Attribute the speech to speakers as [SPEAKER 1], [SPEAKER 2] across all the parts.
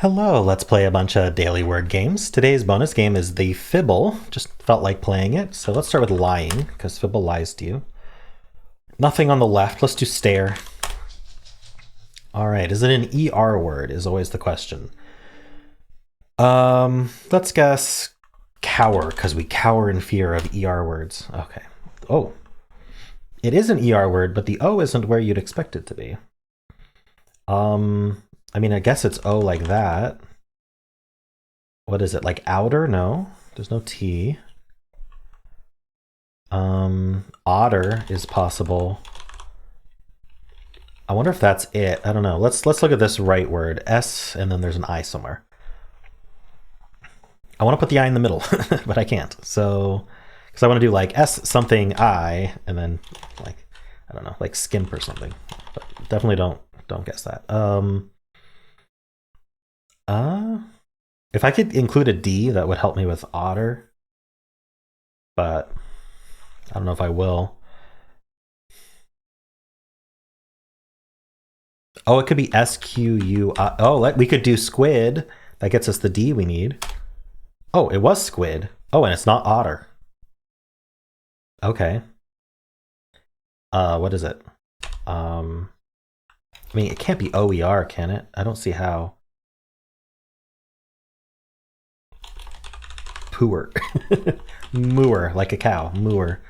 [SPEAKER 1] Hello, let's play a bunch of daily word games. Today's bonus game is the Fibble. Just felt like playing it. So let's start with lying, because Fibble lies to you. Nothing on the left. Let's do stare. All right, is it an ER word is always the question. Let's guess cower, because we cower in fear of ER words. Okay. Oh, it is an ER word, but the O isn't where you'd expect it to be. I mean, I guess it's O like that. What is it, like outer? No, there's no T. Otter is possible. I wonder if that's it. I don't know. Let's look at this right word. S, and then there's an I somewhere. I want to put the I in the middle, but I can't. So, because I want to do like S something I, and then like, I don't know, like skimp or something. But definitely don't guess that. If I could include a D, that would help me with otter, but I don't know if I will. Oh, it could be SQU. Oh, we could do squid. That gets us the D we need. Oh, it was squid. Oh, and it's not otter. Okay. What is it? I mean, it can't be OER, can it? I don't see how. Pooer. Mooer, like a cow. Mooer.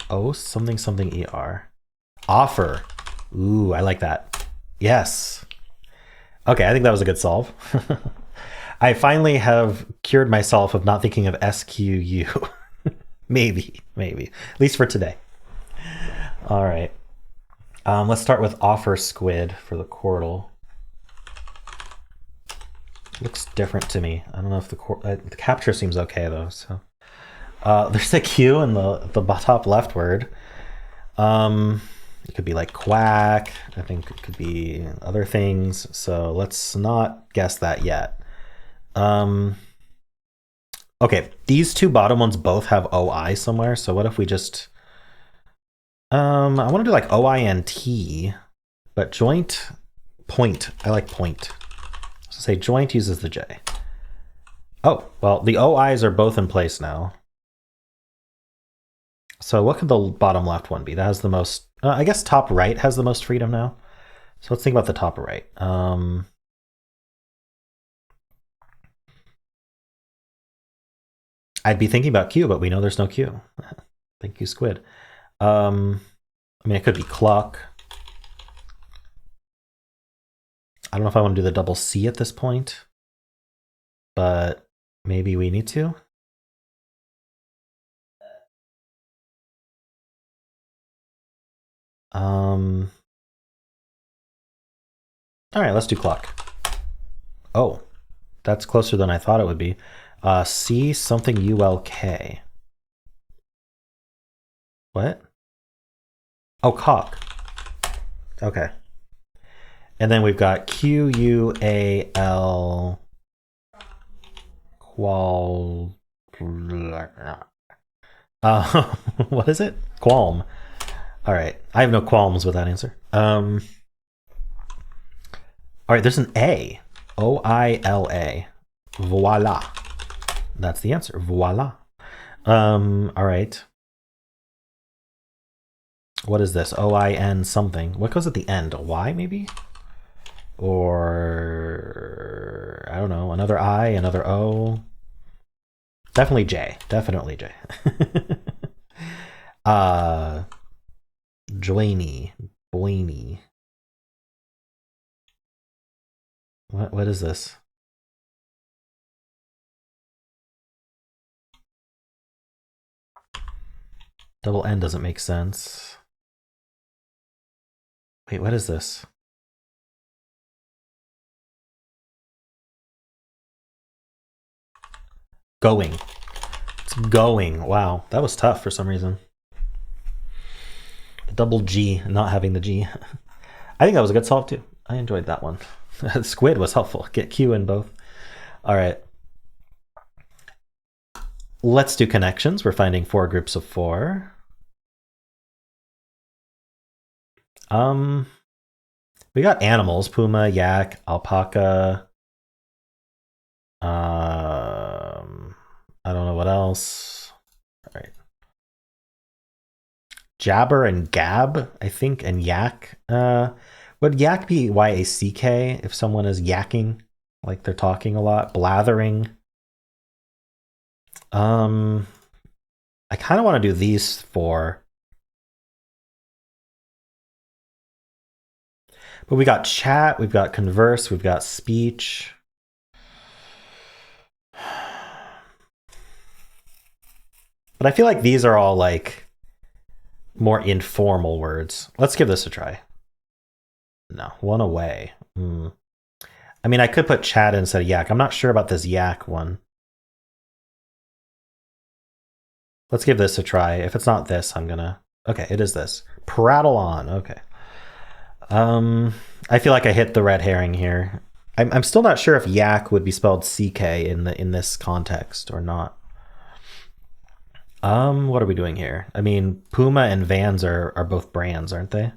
[SPEAKER 1] Oh, something something ER. Offer. Ooh, I like that. Yes. Okay, I think that was a good solve. I finally have cured myself of not thinking of SQU. maybe. At least for today. All right. Let's start with offer squid for the Quordle. Looks different to me. I don't know if the capture seems okay though. So there's a Q in the top left word. It could be like quack. I think it could be other things. So let's not guess that yet. Okay, these two bottom ones both have OI somewhere. So what if we just I want to do like OINT, but joint point. I like point. So say joint uses the J. Oh, well, the OIs are both in place now. So what could the bottom left one be? That has the most, I guess top right has the most freedom now. So let's think about the top right. I'd be thinking about Q, but we know there's no Q. Thank you, squid. I mean, it could be cluck. I don't know if I want to do the double C at this point, but maybe we need to. All right, let's do clock. Oh, that's closer than I thought it would be. C something ULK. What? Oh, cock. Okay. And then we've got QUAL qual. What is it? Qualm. All right. I have no qualms with that answer. All right. There's an A. OILA. Voila. That's the answer. Voila. All right. What is this? OIN something. What goes at the end? A Y maybe? Or I don't know. Another I, another O. Definitely J. Definitely J. Joiny. Boiny. What is this? Double N doesn't make sense. Wait, what is this? Going. It's going. Wow, that was tough for some reason. The double G, not having the G. I think that was a good solve too. I enjoyed that one. Squid was helpful. Get Q in both. All right. Let's do connections. We're finding 4 groups of 4. We got animals: puma, yak, alpaca. I don't know what else. All right. Jabber and gab, I think, and yak. Would yak be Y-A-C-K if someone is yakking, like they're talking a lot? Blathering. I kind of want to do these four. But we got chat, we've got converse, we've got speech. But I feel like these are all like more informal words. Let's give this a try. No, one away. I mean, I could put chat instead of yak. I'm not sure about this yak one. Let's give this a try. If it's not this, I'm gonna... Okay, it is this. Prattle on. Okay. I feel like I hit the red herring here. I'm still not sure if yak would be spelled CK in this context or not. What are we doing here? I mean, Puma and Vans are both brands, aren't they?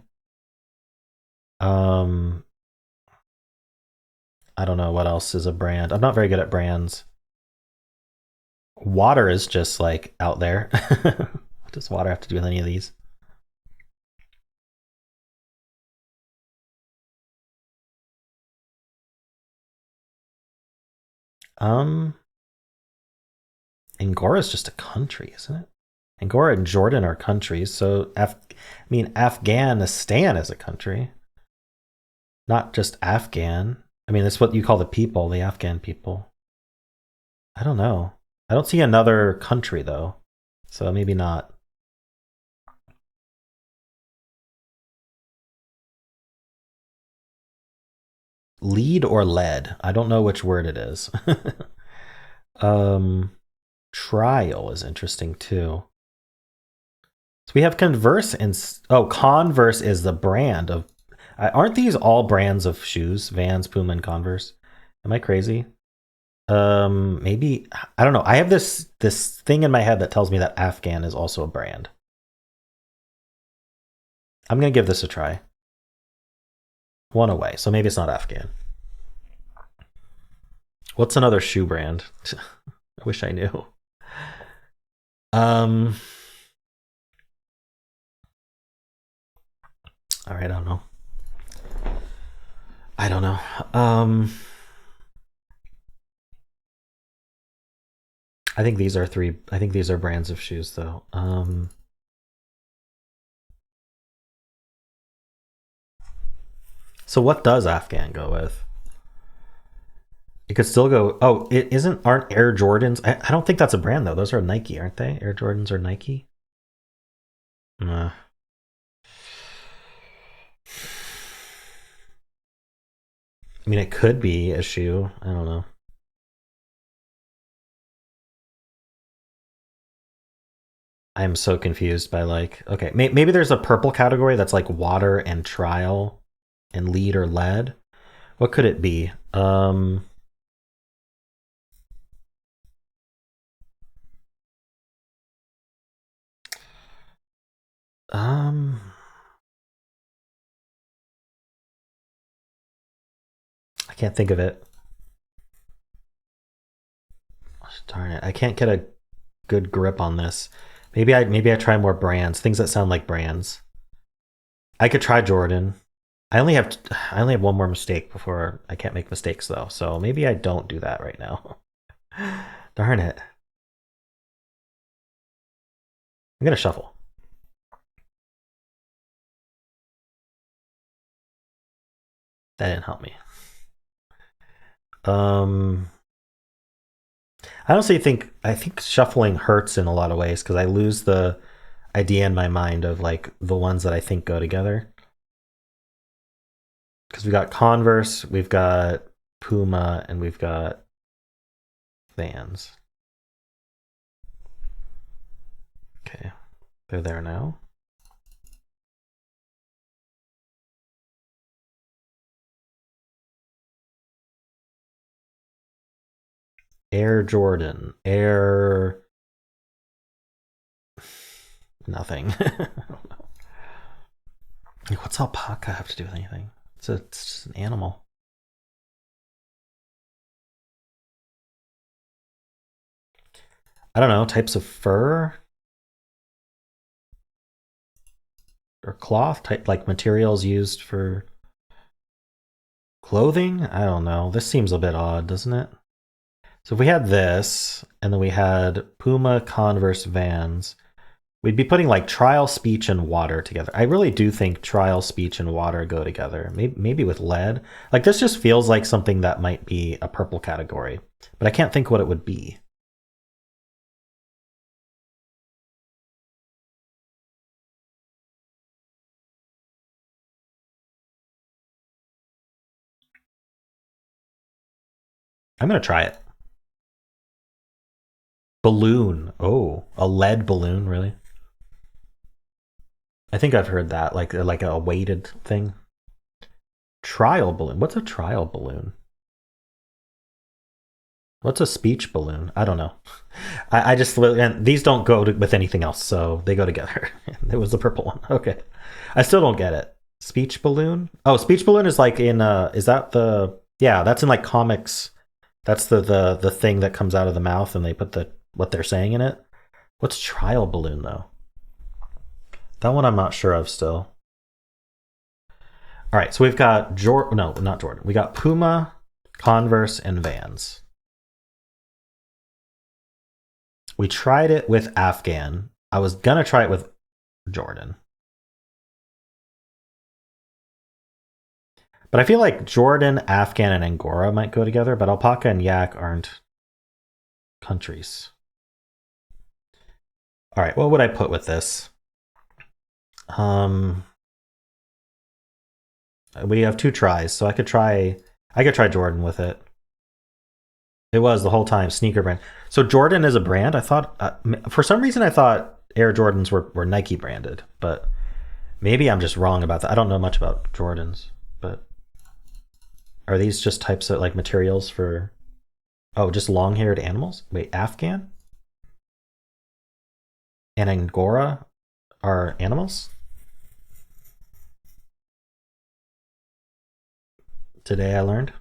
[SPEAKER 1] I don't know what else is a brand. I'm not very good at brands. Water is just like out there. What does water have to do with any of these? Angora is just a country, isn't it? Angora and Jordan are countries, so I mean Afghanistan is a country, not just Afghan. I mean, that's what you call the people, the Afghan people. I don't know. I don't see another country though, so maybe not. Lead or lead? I don't know which word it is. Trial is interesting too. So we have converse and Converse is the brand of. Aren't these all brands of shoes? Vans, Puma, and Converse. Am I crazy? Maybe I don't know. I have this thing in my head that tells me that Afghan is also a brand. I'm gonna give this a try. One away, so maybe it's not Afghan. What's another shoe brand? I wish I knew. All right, I don't know. I don't know. I think these are three. I think these are brands of shoes, though. So what does Afghan go with? It could still go. Oh, it isn't. Aren't Air Jordans? I don't think that's a brand though. Those are Nike, aren't they? Air Jordans are Nike. I mean, it could be a shoe. I don't know. I'm so confused by like. Okay, maybe there's a purple category that's like water and trial, and lead or lead. What could it be? I can't think of it. Darn it! I can't get a good grip on this. Maybe I try more brands, things that sound like brands. I could try Jordan. I only have one more mistake before I can't make mistakes though. So maybe I don't do that right now. Darn it! I'm gonna shuffle. That didn't help me. I honestly think shuffling hurts in a lot of ways because I lose the idea in my mind of like the ones that I think go together. Because we got Converse, we've got Puma, and we've got Vans. Okay, they're there now. Air Jordan, Air nothing. I don't know. What's alpaca have to do with anything? It's just an animal. I don't know, types of fur or cloth, type like materials used for clothing. I don't know. This seems a bit odd, doesn't it? So if we had this, and then we had Puma, Converse, Vans, we'd be putting like trial, speech, and water together. I really do think trial, speech, and water go together. Maybe with lead. Like this just feels like something that might be a purple category, but I can't think what it would be. I'm going to try it. Balloon. Oh, a lead balloon, really? I think I've heard that, like a weighted thing. Trial balloon. What's a trial balloon? What's a speech balloon? I don't know. I just, and these don't go with anything else, so they go together. It was the purple one. Okay. I still don't get it. Speech balloon? Oh, speech balloon is like in, is that the, yeah, that's in like comics. That's the thing that comes out of the mouth and they put what they're saying in it. What's trial balloon though? That one I'm not sure of still. All right, so we've got no, not Jordan. We got Puma, Converse, and Vans. We tried it with Afghan. I was gonna try it with Jordan. But I feel like Jordan, Afghan, and Angora might go together, but alpaca and yak aren't countries. All right, what would I put with this? We have 2 tries, so I could try Jordan with it. It was the whole time sneaker brand. So Jordan is a brand. I thought for some reason I thought Air Jordans were Nike branded, but maybe I'm just wrong about that. I don't know much about Jordans, but are these just types of like materials for, oh, just long-haired animals? Wait, Afghan and Angora are animals? Today I learned.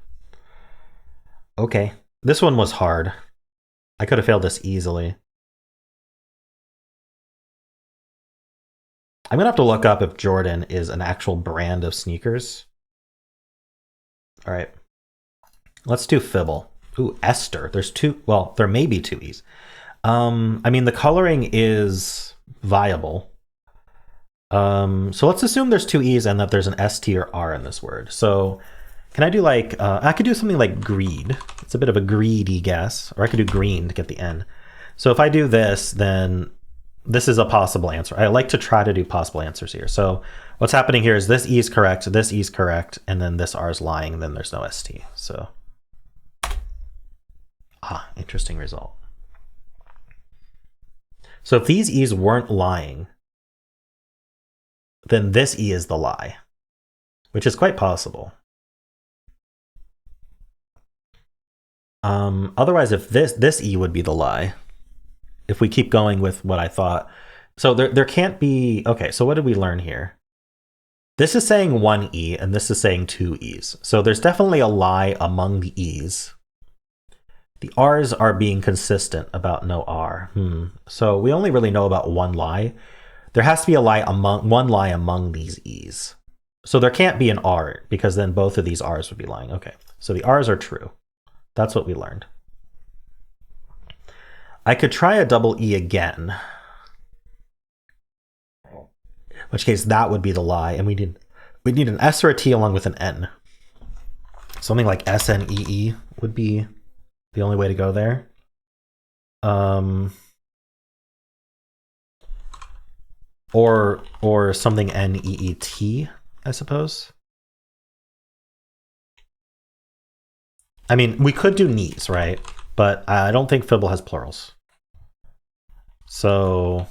[SPEAKER 1] Okay. This one was hard. I could have failed this easily. I'm gonna have to look up if Jordan is an actual brand of sneakers. All right. Let's do Fibble. Ooh, Esther. There's 2, well, there may be 2 E's. I mean, the coloring is viable. So let's assume there's 2 E's and that there's an ST or R in this word. So can I do like, I could do something like greed. It's a bit of a greedy guess. Or I could do green to get the N. So if I do this, then this is a possible answer. I like to try to do possible answers here. So what's happening here is this E is correct, this E is correct, and then this R is lying, and then there's no ST. So, interesting result. So if these E's weren't lying, then this E is the lie, which is quite possible. Otherwise, if this E would be the lie, if we keep going with what I thought. So there can't be, okay, so what did we learn here? This is saying 1 E and this is saying 2 E's. So there's definitely a lie among the E's. The R's are being consistent about no R. So we only really know about 1 lie. There has to be one lie among these E's. So there can't be an R because then both of these R's would be lying. Okay, so the R's are true. That's what we learned. I could try a double E again. In which case that would be the lie, and we need an S or a T along with an N. Something like SNEE would be the only way to go there. Or something NEET, I suppose. I mean, we could do knees, right? But I don't think Fibble has plurals. So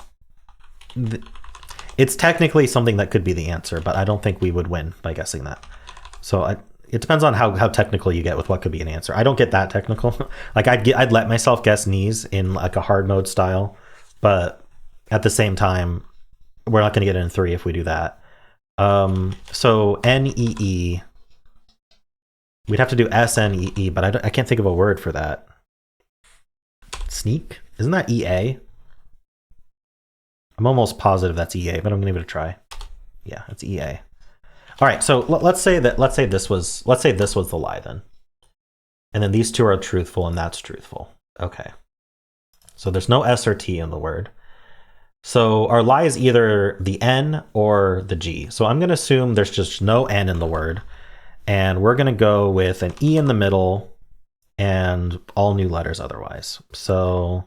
[SPEAKER 1] it's technically something that could be the answer, but I don't think we would win by guessing that. So it depends on how technical you get with what could be an answer. I don't get that technical. Like I'd let myself guess knees in like a hard mode style, but at the same time, we're not going to get it in 3 if we do that. So NEE We'd have to do S-N-E-E, but I can't think of a word for that. Sneak? Isn't that EA? I'm almost positive that's EA, but I'm gonna give it a try. Yeah, it's EA. All right, so let's say this was the lie then. And then these two are truthful and that's truthful. Okay. So there's no S or T in the word. So our lie is either the N or the G. So I'm gonna assume there's just no N in the word. And we're gonna go with an E in the middle and all new letters otherwise. So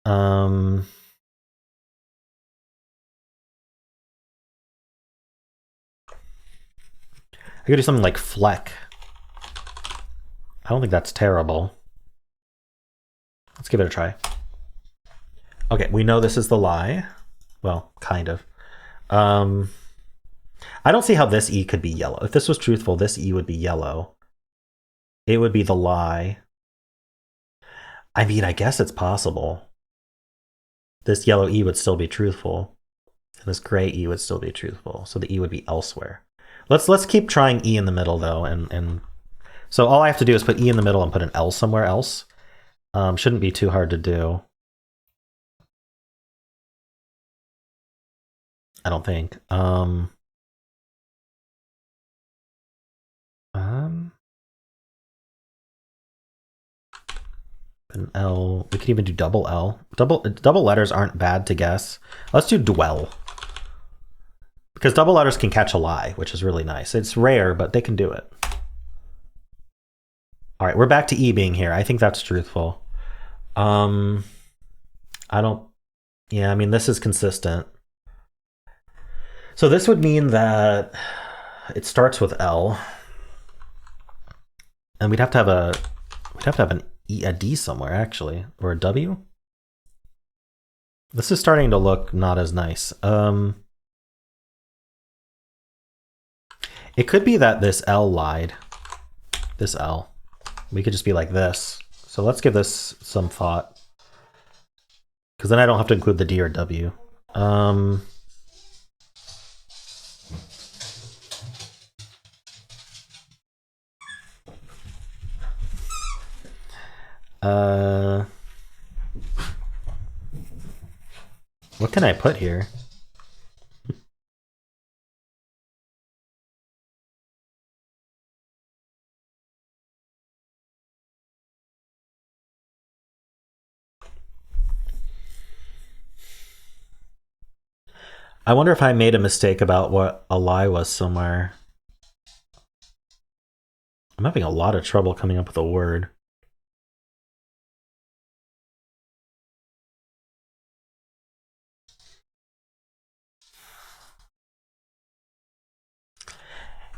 [SPEAKER 1] I could do something like fleck. I don't think that's terrible. Let's give it a try. Okay, we know this is the lie. Well, kind of. I don't see how this E could be yellow. If this was truthful, this E would be yellow. It would be the lie. I mean, I guess it's possible. This yellow E would still be truthful. And this gray E would still be truthful. So the E would be elsewhere. Let's keep trying E in the middle though, and so all I have to do is put E in the middle and put an L somewhere else. Shouldn't be too hard to do. I don't think. An L. We could even do double L. Double letters aren't bad to guess. Let's do dwell. Because double letters can catch a lie, which is really nice. It's rare, but they can do it. All right, we're back to E being here. I think that's truthful. I don't... Yeah, I mean, this is consistent. So this would mean that it starts with L. And we'd have to have an E, a D somewhere, actually. Or a W. This is starting to look not as nice. It could be that this L lied. This L. We could just be like this. So let's give this some thought. Because then I don't have to include the D or W. What can I put here? I wonder if I made a mistake about what a lie was somewhere. I'm having a lot of trouble coming up with a word.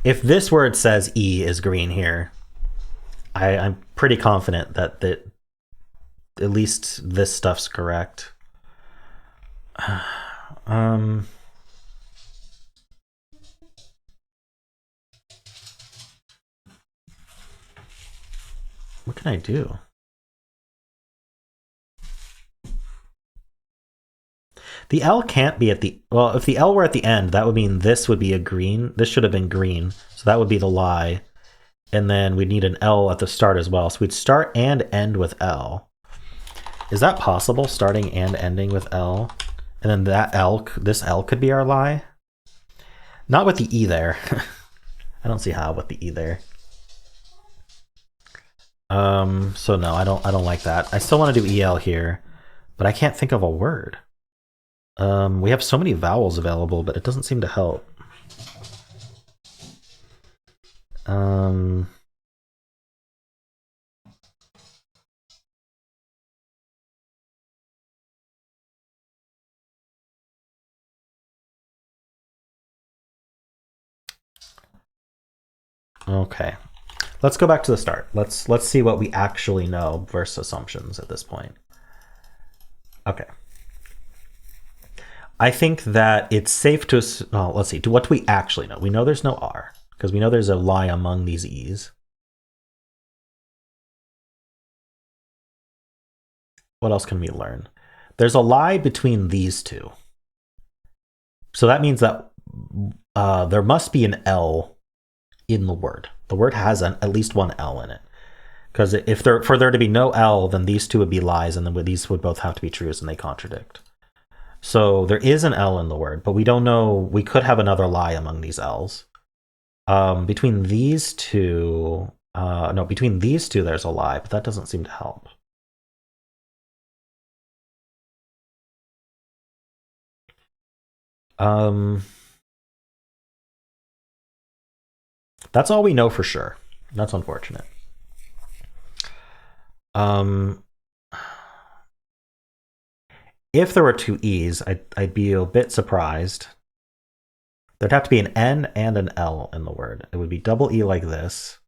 [SPEAKER 1] If this word says E is green here, I'm pretty confident that at least this stuff's correct. What can I do? The L can't be at the... Well, if the L were at the end, that would mean this would be a green. This should have been green. So that would be the lie. And then we'd need an L at the start as well. So we'd start and end with L. Is that possible, starting and ending with L? And then that L, this L could be our lie? Not with the E there. I don't see how with the E there. So no, I don't like that. I still want to do EL here, but I can't think of a word. We have so many vowels available, but it doesn't seem to help. Okay. Let's go back to the start. Let's see what we actually know versus assumptions at this point. Okay. I think that it's safe to, oh, let's see, what do we actually know? We know there's no R, because we know there's a lie among these E's. What else can we learn? There's a lie between these two. So that means that there must be an L in the word. The word has at least one L in it. Because if for there to be no L, then these two would be lies, and then these would both have to be trues, and they contradict. So there is an L in the word, but we don't know. We could have another lie among these L's. Between these two, no, between these two, there's a lie, but that doesn't seem to help. That's all we know for sure. That's unfortunate. If there were two E's, I'd be a bit surprised. There'd have to be an N and an L in the word. It would be double E like this.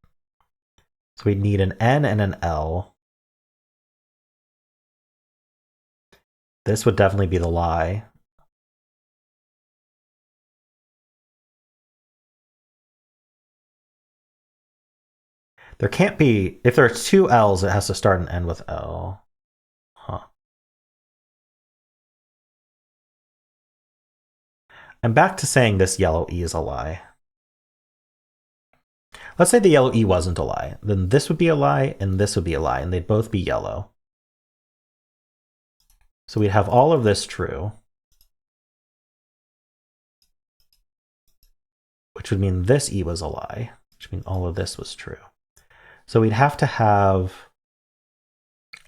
[SPEAKER 1] So we'd need an N and an L. This would definitely be the lie. There can't be, if there are two L's, it has to start and end with L. Huh. I'm back to saying this yellow E is a lie. Let's say the yellow E wasn't a lie. Then this would be a lie, and this would be a lie, and they'd both be yellow. So we'd have all of this true, which would mean this E was a lie, which means all of this was true. So we'd have to have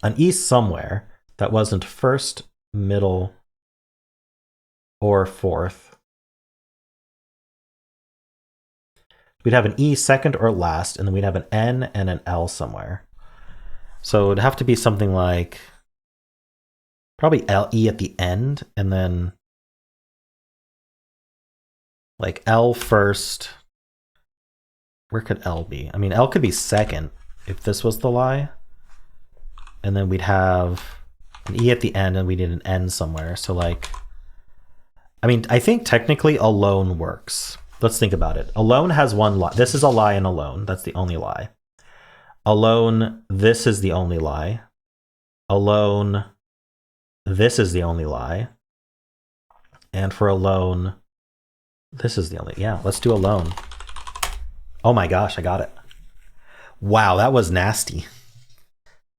[SPEAKER 1] an E somewhere that wasn't first, middle, or fourth. We'd have an E second or last, and then we'd have an N and an L somewhere. So it'd have to be something like probably E at the end, and then like L first. Where could L be? I mean, L could be second if this was the lie. And then we'd have an E at the end, and we need an N somewhere. So like, I mean, I think technically alone works. Let's think about it. Alone has one lie. This is a lie in alone. That's the only lie. Alone, this is the only lie. Alone, this is the only lie. And for alone, this is the only, yeah, let's do alone. Oh my gosh, I got it. Wow, that was nasty.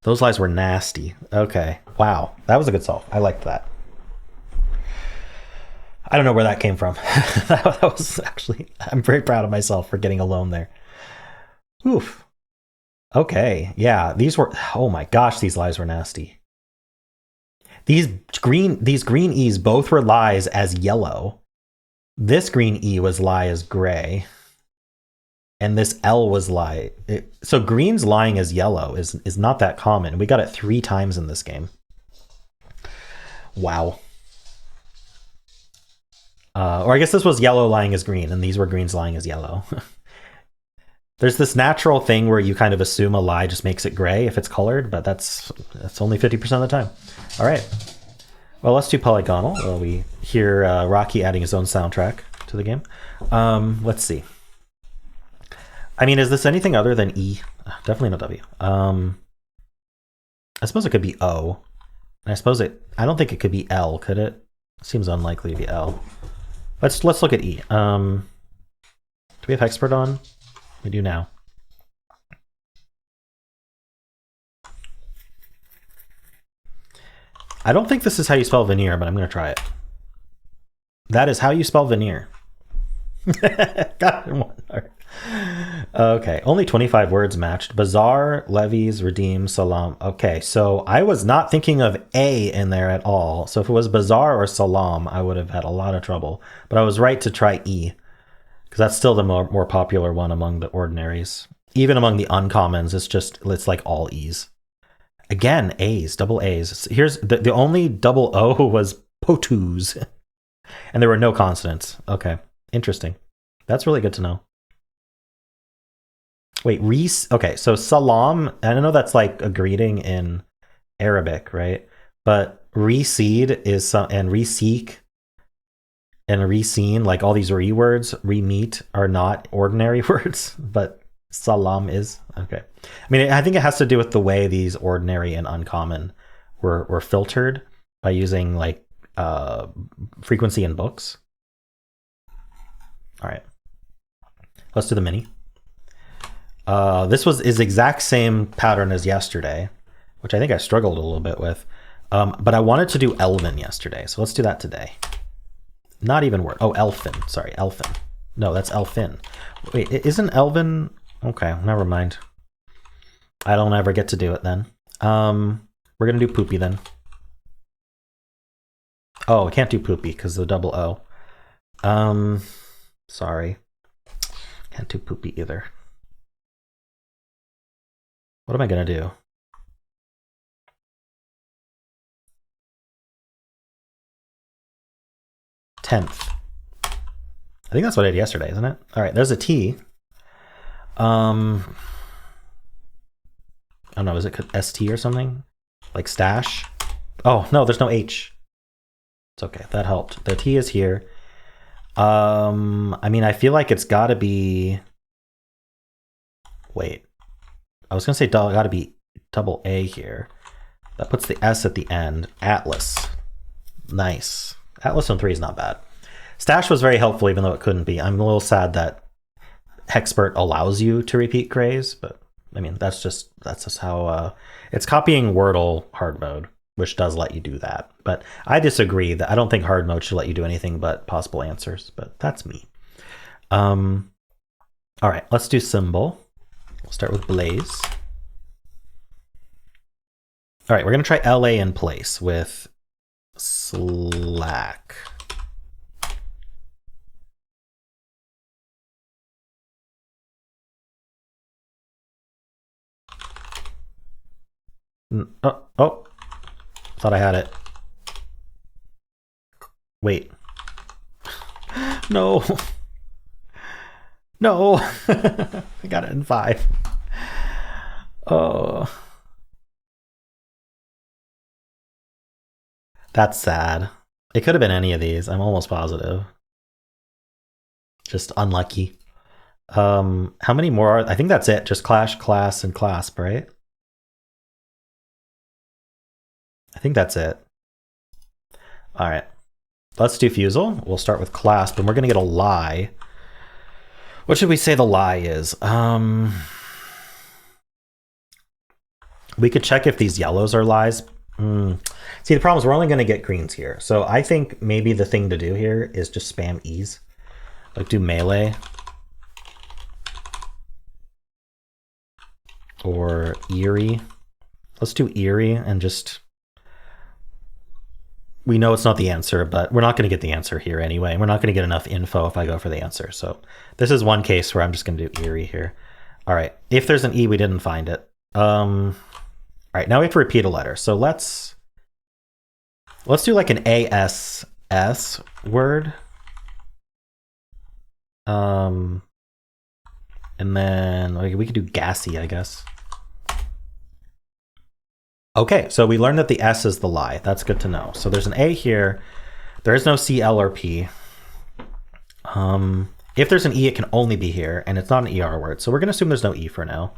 [SPEAKER 1] Those lies were nasty. Okay, wow, that was a good solve. I liked that. I don't know where that came from. That was actually, I'm very proud of myself for getting alone there. Oof. Okay, yeah, these were, oh my gosh, these lies were nasty. These green E's both were lies as yellow. This green E was lie as gray. And this L was lie. So green's lying as yellow is not that common. We got it 3 times in this game. Wow. Or I guess this was yellow lying as green, and these were greens lying as yellow. There's this natural thing where you kind of assume a lie just makes it gray if it's colored, but that's only 50% of the time. All right. Well, let's do Polygonle. Well, we hear Rocky adding his own soundtrack to the game. Let's see. I mean, is this anything other than E? Definitely not W. I suppose it could be O. And I suppose I don't think it could be L, could it? Seems unlikely to be L. Let's look at E. Do we have Hexpert on? We do now. I don't think this is how you spell veneer, but I'm going to try it. That is how you spell veneer. Got it. All right. Okay, only 25 words matched. Bazaar, levies, redeem, salam. Okay, so I was not thinking of A in there at all. So if it was bazaar or salam, I would have had a lot of trouble. But I was right to try E, because that's still the more popular one among the ordinaries. Even among the uncommons, it's like all E's. Again, A's, double A's. Here's the only double O was potus. And there were no consonants. Okay, interesting. That's really good to know. Wait, okay, so salam, I know that's like a greeting in Arabic, right? But reseed is some, and reseek and reseen, like all these words, re-meet are not ordinary words, but salam is. Okay. I mean, I think it has to do with the way these ordinary and uncommon were filtered by using like frequency in books. All right. Let's do the mini. This is exact same pattern as yesterday, which I think I struggled a little bit with. But I wanted to do Elven yesterday, so let's do that today. Not even word. Oh, Elfin. Sorry, Elfin. No, that's Elfin. Wait, isn't Elven? Okay, never mind. I don't ever get to do it then. We're gonna do Poopy then. Oh, I can't do Poopy because of the double O. Sorry. Can't do Poopy either. What am I gonna do? Tenth. I think that's what I did yesterday, isn't it? All right, there's a T. I don't know, is it ST or something? Like stash? Oh, no, there's no H. It's okay, that helped. The T is here. I mean, I feel like it's gotta be... Wait. I was gonna say gotta be double A here. That puts the S at the end. Atlas. Nice. Atlas on 3 is not bad. Stash was very helpful, even though it couldn't be. I'm a little sad that Hexpert allows you to repeat grays, but I mean, that's just how it's copying Wordle hard mode, which does let you do that. But I disagree that I don't think hard mode should let you do anything but possible answers, but that's me. All right, let's do Symble. We'll start with Blaze. All right, we're gonna try LA in place with Slack. Oh, thought I had it. Wait. No. No. I got it in 5. Oh. That's sad. It could have been any of these. I'm almost positive. Just unlucky. How many more are? I think that's it. Just Clash, Class, and Clasp, right? I think that's it. All right. Let's do Fusele. We'll start with Clasp, and we're going to get a lie. What should we say the lie is? We could check if these yellows are lies. See, the problem is we're only going to get greens here. So I think maybe the thing to do here is just spam E's. Like do melee. Or eerie. Let's do eerie and just... We know it's not the answer, but we're not going to get the answer here anyway. We're not going to get enough info if I go for the answer. So this is one case where I'm just going to do eerie here. All right. If there's an E, we didn't find it. All right. Now we have to repeat a letter. So let's do like an ASS word. And then we could do gassy, I guess. Okay, so we learned that the S is the lie. That's good to know. So there's an A here. There is no C, L, or P. If there's an E, it can only be here, and it's not an ER word. So we're going to assume there's no E for now.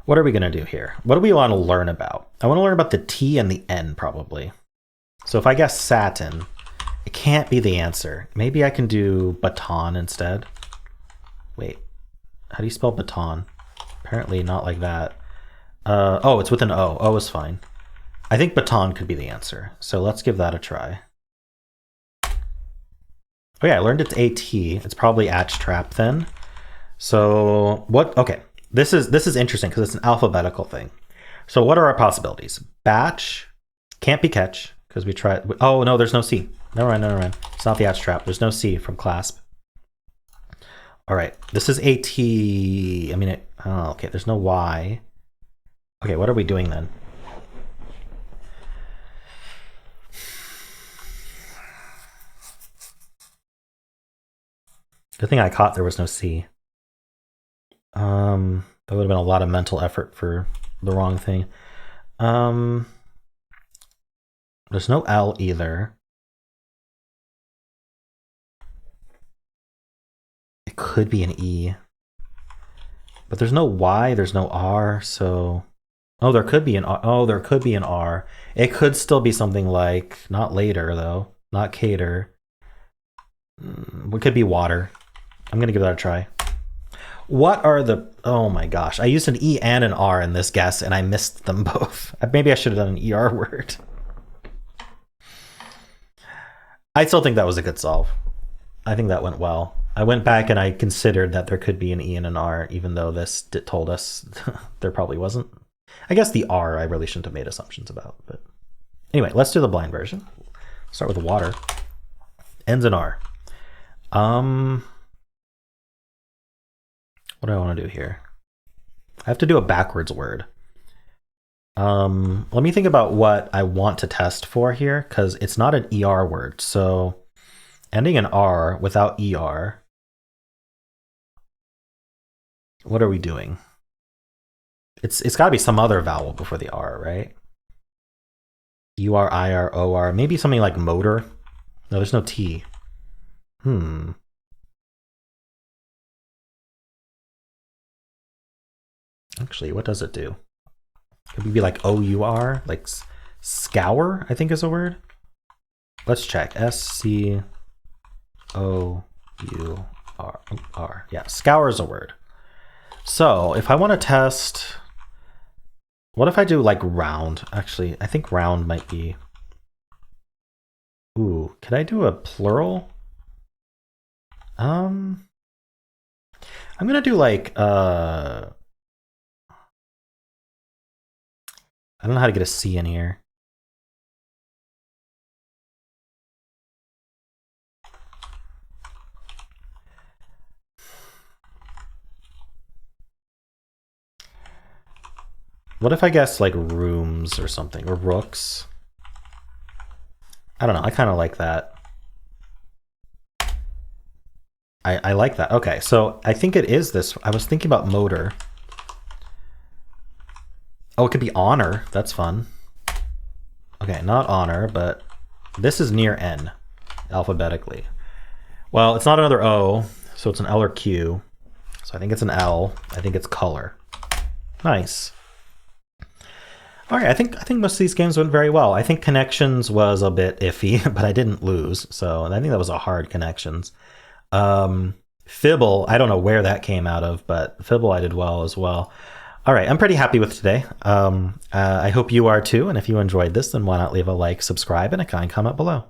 [SPEAKER 1] What are we going to do here? What do we want to learn about? I want to learn about the T and the N, probably. So if I guess satin, it can't be the answer. Maybe I can do baton instead. Wait, how do you spell baton? Apparently not like that. Oh, it's with an O. O is fine. I think baton could be the answer. So let's give that a try. Oh yeah, I learned it's AT. It's probably atch trap then. So what? Okay, this is interesting because it's an alphabetical thing. So what are our possibilities? Batch can't be catch because we tried. Oh no, there's no C. Never mind, never mind. It's not the atch trap. There's no C from clasp. All right, this is AT. I mean, oh, okay. There's no Y. Okay, what are we doing then? Good thing I caught there was no C. That would have been a lot of mental effort for the wrong thing. There's no L either. It could be an E. But there's no Y, there's no R, so... Oh, there could be an R. Oh, there could be an R. It could still be something like, not later though, not cater. It could be water. I'm gonna give that a try. What are the... Oh my gosh. I used an E and an R in this guess, and I missed them both. Maybe I should have done an ER word. I still think that was a good solve. I think that went well. I went back and I considered that there could be an E and an R, even though this told us there probably wasn't. I guess the R I really shouldn't have made assumptions about. But anyway, let's do the blind version. Start with water. Ends in R. What do I want to do here? I have to do a backwards word. Let me think about what I want to test for here, because it's not an ER word. So ending in R without ER. What are we doing? It's got to be some other vowel before the R, right? UR, IR, OR. Maybe something like motor. No, there's no T. Actually, what does it do? Could it be like OUR? Like scour, I think is a word. Let's check. SCOUR. Yeah, scour is a word. So if I want to test, what if I do like round? Actually, I think round might be... Ooh, could I do a plural? I'm gonna do like I don't know how to get a C in here. What if I guess like rooms or something, or rooks? I don't know, I kind of like that. I like that. Okay, so I think it is this. I was thinking about motor. Oh, it could be honor. That's fun. Okay, not honor, but this is near N alphabetically. Well, it's not another O, so it's an L or Q. So I think it's an L. I think it's color. Nice. All right, I think most of these games went very well. I think Connections was a bit iffy, but I didn't lose. So I think that was a hard Connections. Fibble, I don't know where that came out of, but Fibble I did well as well. All right, I'm pretty happy with today. I hope you are too. And if you enjoyed this, then why not leave a like, subscribe, and a kind comment below.